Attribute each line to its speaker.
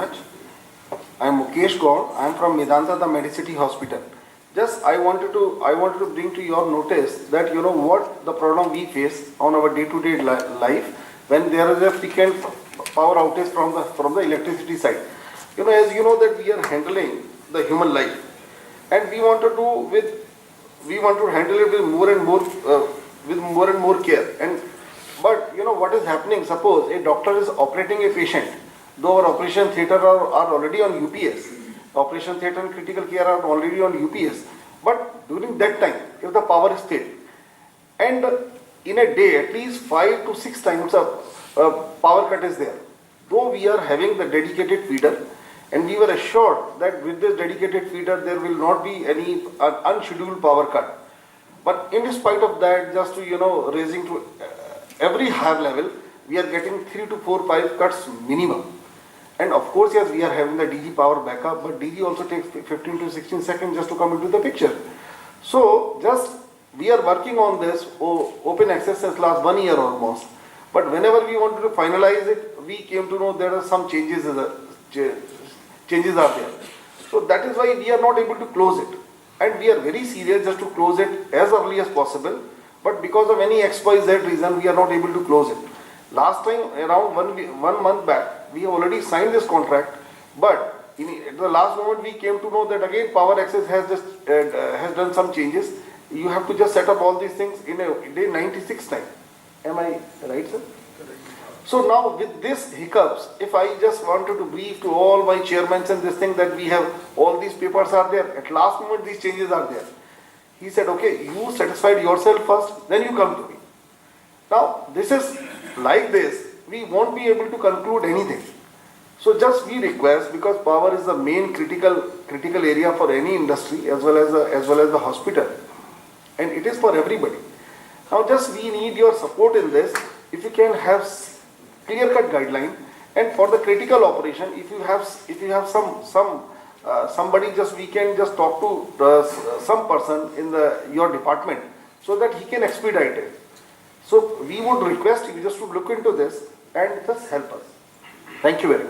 Speaker 1: much. I am Mukesh Gaur. I am from Medanta, the Medicity Hospital. Just I wanted to bring to your notice that what the problem we face on our day-to-day life when there is a frequent power outage from the electricity side. As you know that we are handling the human life, and we want to handle it with more and more care. But what is happening? Suppose a doctor is operating a patient, though our operation theatre are already on UPS. Operation theatre and critical care are already on UPS. But during that time, if the power is failed, and in a day at least 5 to 6 times a power cut is there, though we are having the dedicated feeder, and we were assured that with this dedicated feeder there will not be any unscheduled power cut. But in spite of that, just to raising to every higher level, we are getting 3 to 4, 5 cuts minimum. And of course, yes, we are having the DG power backup, but DG also takes 15 to 16 seconds just to come into the picture. So just we are working on this open access since last 1 year almost. But whenever we wanted to finalize it, we came to know there are some changes are there. So that is why we are not able to close it. And we are very serious just to close it as early as possible. But because of any XYZ reason, we are not able to close it. Last time, around 1 month back, we have already signed this contract. But at the last moment, we came to know that again Power Access has done some changes. You have to just set up all these things in a day 96 time. Am I right, sir? So now with this hiccups, if I just wanted to brief to all my chairmen and this thing that we have all these papers are there, at last moment these changes are there. He said, okay, you satisfied yourself first, then you come to me. Now this is like this, we won't be able to conclude anything. So just we request, because power is the main critical area for any industry as well as the hospital, and it is for everybody. Now just we need your support in this. If you can have clear-cut guideline, and for the critical operation, if you have somebody, just we can just talk to some person in your department so that he can expedite it. So we would request you just to look into this and just help us. Thank you very much.